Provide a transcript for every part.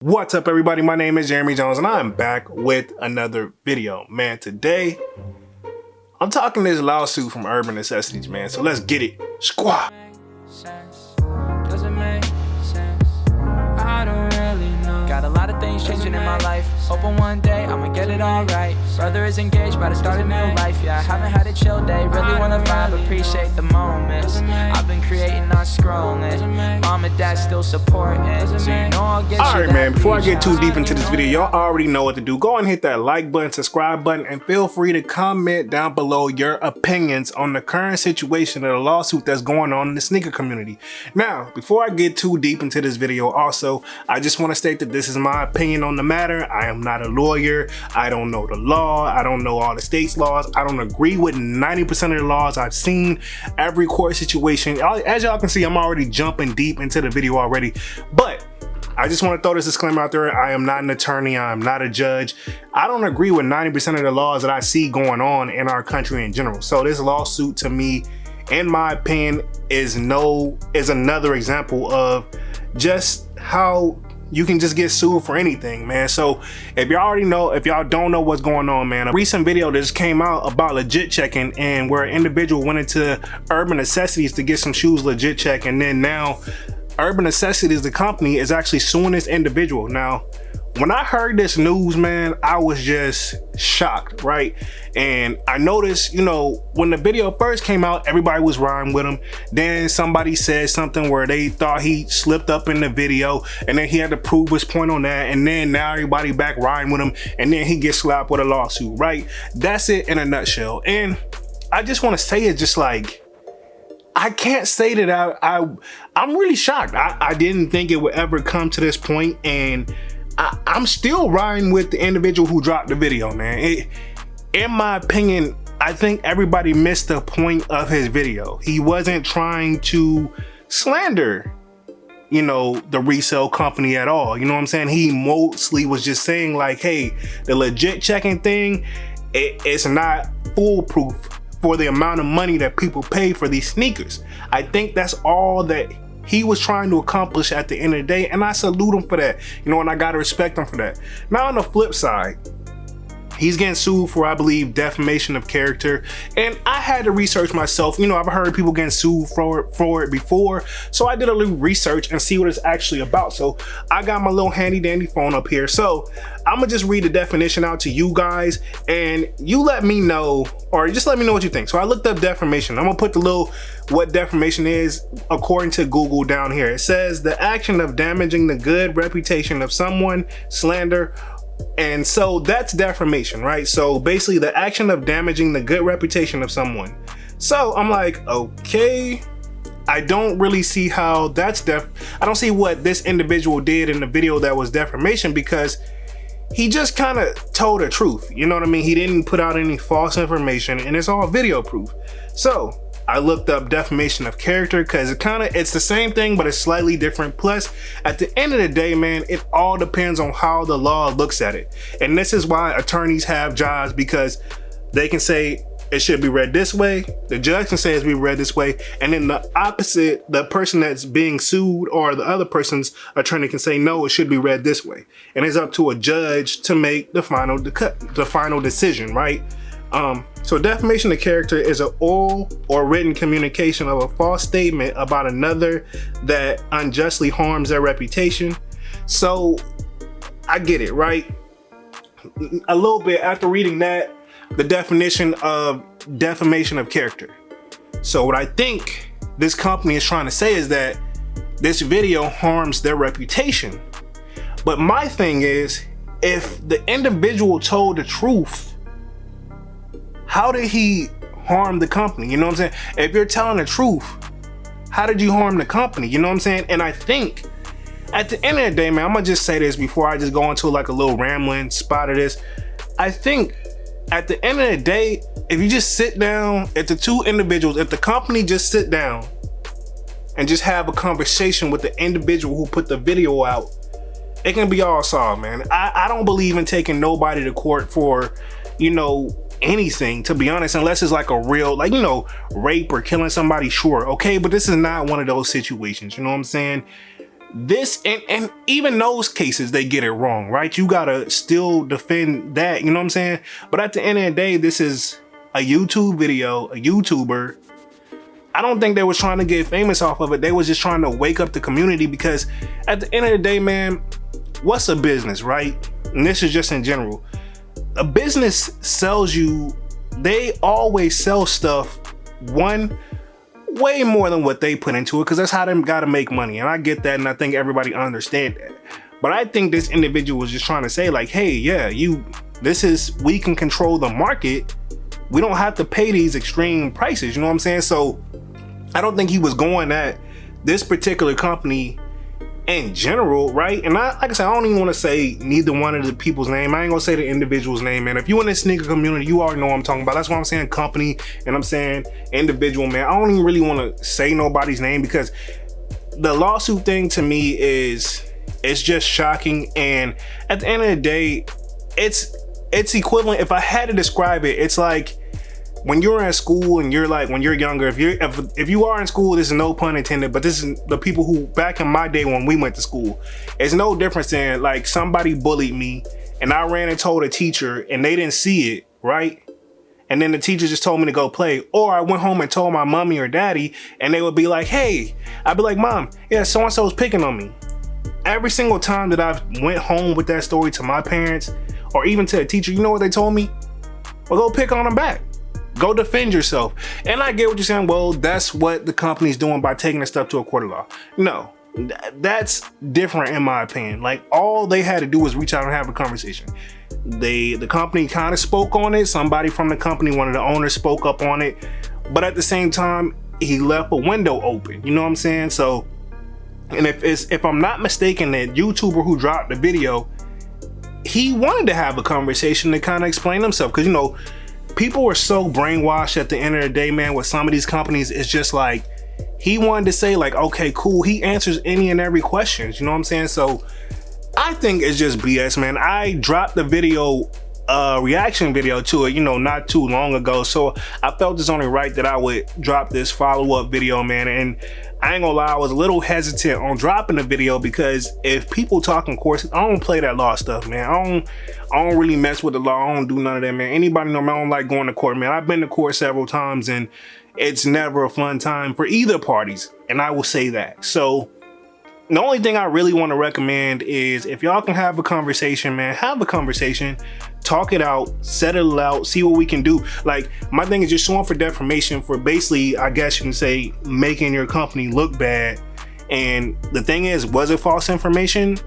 What's up, everybody? My name is Jeremy Jones and I'm back with another video. Man, today I'm talking this lawsuit from Urban Necessities, man. So let's get it. Squad. Doesn't make sense. I don't really know. Got a lot of things changing in my life. Hoping one day I'ma get it all right. Brother is engaged, about to start a new life. Yeah, I haven't had a chill day. Really wanna vibe, appreciate the moments. I've been creating, not scrolling. Mom and dad still supporting. So you know I'll get Alright, man, before I get too deep into this video, y'all already know what to do. Go and hit that like button, subscribe button, and feel free to comment down below your opinions on the current situation of the lawsuit that's going on in the sneaker community. Now, before I get too deep into this video, also, I just want to state that this is my opinion on the matter. I am not a lawyer. I don't know the law. I don't know all the state's laws. I don't agree with 90% of the laws I've seen. Every court situation, as y'all can see, I'm already jumping deep into the video already, but I just want to throw this disclaimer out there. I am not an attorney. I am not a judge. I don't agree with 90% of the laws that I see going on in our country in general. So this lawsuit, to me, in my opinion, is another example of just how you can just get sued for anything, man. So if y'all don't know what's going on, man, a recent video that just came out about legit checking, and where an individual went into Urban Necessities to get some shoes legit check, and then now Urban Necessities, the company, is actually suing this individual. Now, when I heard this news, man, I was just shocked, right? And I noticed, when the video first came out, everybody was riding with him. Then somebody said something where they thought he slipped up in the video, and then he had to prove his point on that. And then now everybody back riding with him, and then he gets slapped with a lawsuit, right? That's it in a nutshell. And I just want to say it just like, I can't say that I'm really shocked. I didn't think it would ever come to this point, and I'm still riding with the individual who dropped the video, man. In my opinion, I think everybody missed the point of his video. He wasn't trying to slander, the resale company at all. You know what I'm saying? He mostly was just saying like, hey, the legit checking thing, it's not foolproof for the amount of money that people pay for these sneakers. I think that's all that he was trying to accomplish at the end of the day, and I salute him for that, and I gotta respect him for that. Now on the flip side, he's getting sued for, I believe, defamation of character, and I had to research myself. I've heard people getting sued for it before, so I did a little research and see what it's actually about. So I got my little handy dandy phone up here, so I'm gonna just read the definition out to you guys, and you let me know, or just let me know what you think. So I looked up defamation. I'm gonna put the little what defamation is according to Google down here. It says the action of damaging the good reputation of someone, slander. And so that's defamation, right? So basically the action of damaging the good reputation of someone. So I'm like, okay, I don't really see how that's I don't see what this individual did in the video that was defamation, because he just kind of told the truth. You know what I mean? He didn't put out any false information, and it's all video proof. So I looked up defamation of character because it's the same thing, but it's slightly different. Plus, at the end of the day, man, it all depends on how the law looks at it. And this is why attorneys have jobs, because they can say it should be read this way, the judge can say it's be read this way, and then the opposite, the person that's being sued or the other person's attorney can say, no, it should be read this way. And it's up to a judge to make the final decision, right? So defamation of character is an oral or written communication of a false statement about another that unjustly harms their reputation. So I get it, right? A little bit after reading that, the definition of defamation of character. So what I think this company is trying to say is that this video harms their reputation. But my thing is, if the individual told the truth, how did he harm the company? You know what I'm saying? If you're telling the truth, how did you harm the company? You know what I'm saying? And I think at the end of the day, man, I'm gonna just say this before I just go into like a little rambling spot of this. I think at the end of the day, if you just sit down, if the company just sit down and just have a conversation with the individual who put the video out, it can be all solved, man. I don't believe in taking nobody to court for, anything, to be honest, unless it's like a real, rape or killing somebody, sure, okay, but this is not one of those situations, you know what I'm saying? this, and even those cases, they get it wrong, right? You gotta still defend that, you know what I'm saying? But at the end of the day, this is a YouTube video, a YouTuber. I don't think they was trying to get famous off of it. They was just trying to wake up the community, because at the end of the day, man, what's a business, right? And this is just in general. A business sells you, they always sell stuff, way more than what they put into it, because that's how they gotta make money. And I get that, and I think everybody understand that. But I think this individual was just trying to say like, hey, yeah, we can control the market. We don't have to pay these extreme prices, you know what I'm saying? So I don't think he was going at this particular company in general, right? And like I said, I don't even want to say neither one of the people's name. I ain't gonna say the individual's name, man. If you in the sneaker community, you already know what I'm talking about. That's why I'm saying company and I'm saying individual, man. I don't even really want to say nobody's name, because the lawsuit thing to me it's just shocking. And at the end of the day, it's equivalent. If I had to describe it, it's like when you're in school and you're like, when you're younger, if you are in school, this is no pun intended, but this is the people who back in my day when we went to school, it's no difference than like somebody bullied me and I ran and told a teacher and they didn't see it, right? And then the teacher just told me to go play. Or I went home and told my mommy or daddy and they would be like, hey, I'd be like, Mom, yeah, so-and-so's picking on me. Every single time that I went home with that story to my parents or even to a teacher, you know what they told me? Well, go pick on them back. Go defend yourself. And I get what you're saying. Well, that's what the company's doing by taking the stuff to a court of law. No, that's different in my opinion. Like, all they had to do was reach out and have a conversation. The company kind of spoke on it. Somebody from the company, one of the owners, spoke up on it. But at the same time, he left a window open. You know what I'm saying? So, and if I'm not mistaken, that YouTuber who dropped the video, he wanted to have a conversation to kind of explain himself. Because, you know, people were so brainwashed at the end of the day, man, with some of these companies. It's just like, he wanted to say like, okay, cool. He answers any and every questions. You know what I'm saying? So I think it's just BS, man. I dropped the video, reaction video to it, you know, not too long ago. So I felt it's only right that I would drop this follow-up video, man. And I ain't gonna lie, I was a little hesitant on dropping the video, because if people talking courses, I don't play that law stuff, man. I don't really mess with the law. I don't do none of that, man. Anybody know me, I don't like going to court, man. I've been to court several times and it's never a fun time for either parties. And I will say that. So the only thing I really want to recommend is, if y'all can have a conversation, man, have a conversation, talk it out, settle it out, see what we can do. Like, my thing is just suing for defamation, for basically, I guess you can say, making your company look bad. And the thing is, was it false information?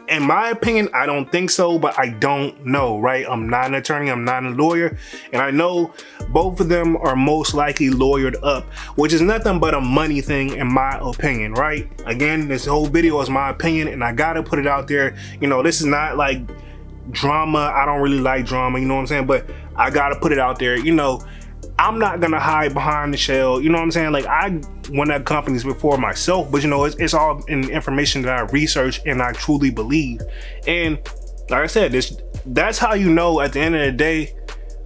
In my opinion, I don't think so, but I don't know, right? I'm not an attorney, I'm not a lawyer, and I know both of them are most likely lawyered up, which is nothing but a money thing in my opinion, right? Again, this whole video is my opinion, and I gotta put it out there. You know, this is not like drama. I don't really like drama, you know what I'm saying? But I gotta put it out there. You know, I'm not gonna hide behind the shell, you know what I'm saying? Like, I went at companies before myself, but you know, it's all in information that I research and I truly believe. And like I said, that's how you know at the end of the day,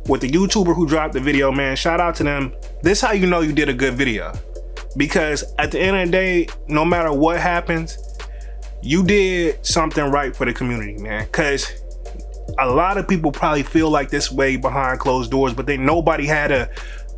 with the YouTuber who dropped the video, man, shout out to them. This is how you know you did a good video. Because at the end of the day, no matter what happens, you did something right for the community, man. Because a lot of people probably feel like this way behind closed doors, but nobody had a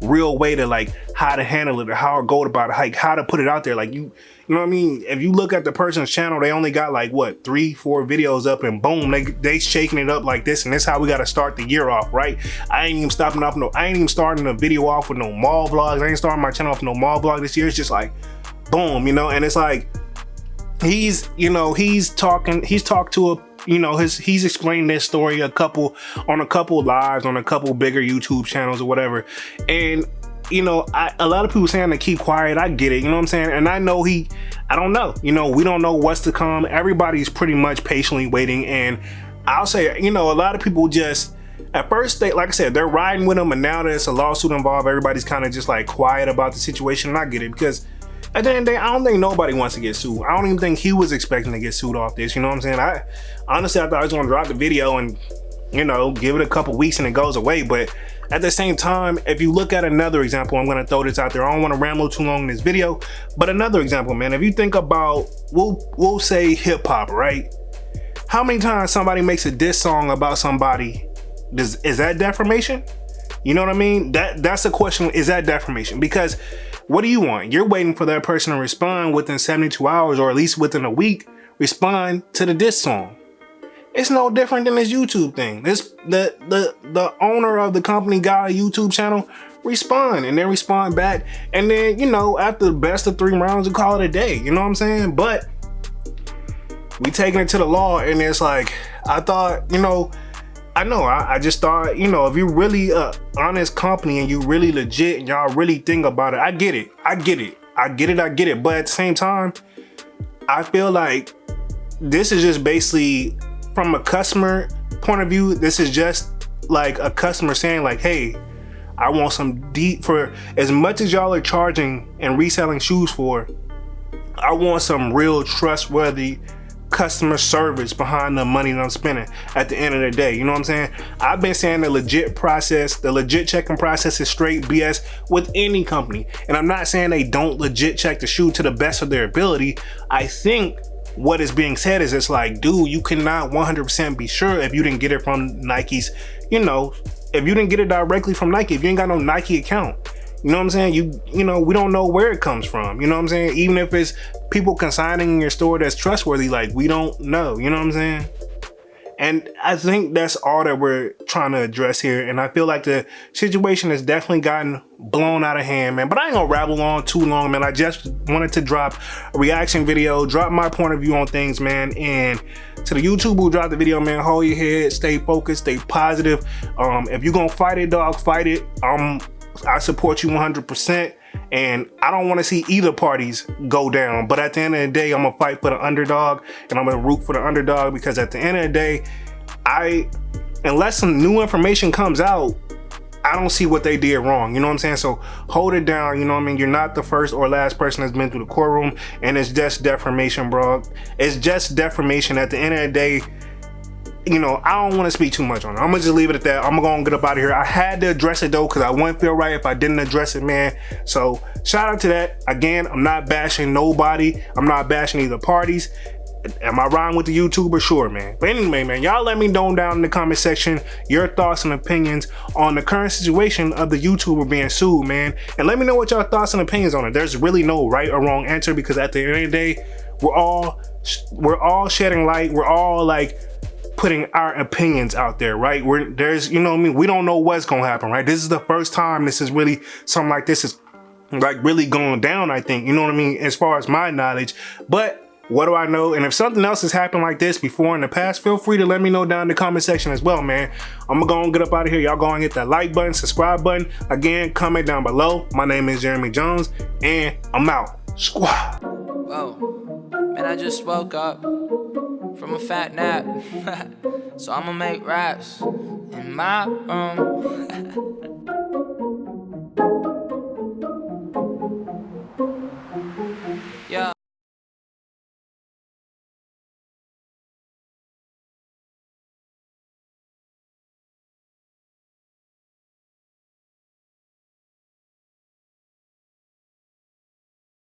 real way to like how to handle it or how to go about it, like how to put it out there. Like, you know what I mean? If you look at the person's channel, they only got like what, 3-4 videos up, and boom, they shaking it up like this, and this how we got to start the year off, right? I ain't even starting the video off with no mall vlogs. I ain't starting my channel off with no mall vlog this year. It's just like boom, you know. And it's like he's talked to a, you know, he's explained this story on a couple lives on a couple bigger YouTube channels or whatever. And you know, a lot of people saying to keep quiet. I get it, you know what I'm saying? And I know I don't know, you know, we don't know what's to come. Everybody's pretty much patiently waiting. And I'll say, you know, a lot of people just, at first, like I said, they're riding with them, and now that it's a lawsuit involved, everybody's kind of just like quiet about the situation. And I get it, because at the end of the day, I don't think nobody wants to get sued. I don't even think he was expecting to get sued off this, you know what I'm saying? Honestly, I thought I was gonna drop the video and you know, give it a couple weeks and it goes away. But at the same time, if you look at another example, I'm gonna throw this out there. I don't want to ramble too long in this video, but another example, man. If you think about, we'll say hip hop, right? How many times somebody makes a diss song about somebody, is that defamation? You know what I mean? That's the question. Is that defamation? Because what do you want? You're waiting for that person to respond within 72 hours or at least within a week, respond to the diss song. It's no different than this YouTube thing. This the owner of the company got a YouTube channel, respond and then respond back, and then, you know, after the best of 3 rounds, we call it a day. You know what I'm saying? But we taking it to the law, and it's like, I thought, you know, I just thought, you know, if you really honest company and you really legit and y'all really think about it, I get it. But at the same time, I feel like this is just basically, from a customer point of view, this is just like a customer saying like, hey, I want some deep, for as much as y'all are charging and reselling shoes for, I want some real trustworthy customer service behind the money that I'm spending at the end of the day. You know what I'm saying? I've been saying the legit checking process is straight BS with any company. And I'm not saying they don't legit check the shoe to the best of their ability. I think what is being said is, it's like, dude, you cannot 100% be sure if you didn't get it from Nike's, you know, if you didn't get it directly from Nike, if you ain't got no Nike account. You know what I'm saying? You know, we don't know where it comes from. You know what I'm saying? Even if it's people consigning in your store that's trustworthy, like, we don't know. You know what I'm saying? And I think that's all that we're trying to address here. And I feel like the situation has definitely gotten blown out of hand, man. But I ain't gonna rabble on too long, man. I just wanted to drop a reaction video, drop my point of view on things, man. And to the YouTube who dropped the video, man, hold your head, stay focused, stay positive. If you're gonna fight it, dog, fight it. I support you 100%, and I don't want to see either parties go down. But at the end of the day, I'm gonna fight for the underdog, and I'm gonna root for the underdog, because at the end of the day, unless some new information comes out, I don't see what they did wrong. You know what I'm saying? So hold it down. You know what I mean? You're not the first or last person that's been through the courtroom, and it's just defamation, bro. It's just defamation. At the end of the day, you know, I don't want to speak too much on it. I'm gonna just leave it at that. I'm gonna get up out of here. I had to address it though, because I wouldn't feel right if I didn't address it, man. So shout out to that. Again, I'm not bashing nobody. I'm not bashing either parties. Am I riding with the YouTuber? Sure, man. But anyway, man, y'all let me know down in the comment section your thoughts and opinions on the current situation of the YouTuber being sued, man. And let me know what your thoughts and opinions on it. There's really no right or wrong answer, because at the end of the day, we're all shedding light. We're all like putting our opinions out there, right? There's, you know what I mean? We don't know what's gonna happen, right? This is the first time this is really, something like this is like really going down, I think, you know what I mean? As far as my knowledge, but what do I know? And if something else has happened like this before in the past, feel free to let me know down in the comment section as well, man. I'm gonna go and get up out of here. Y'all go and hit that like button, subscribe button. Again, comment down below. My name is Jeremy Jones, and I'm out. Squad. Whoa, man, I just woke up from a fat nap. So I'ma make raps in my room.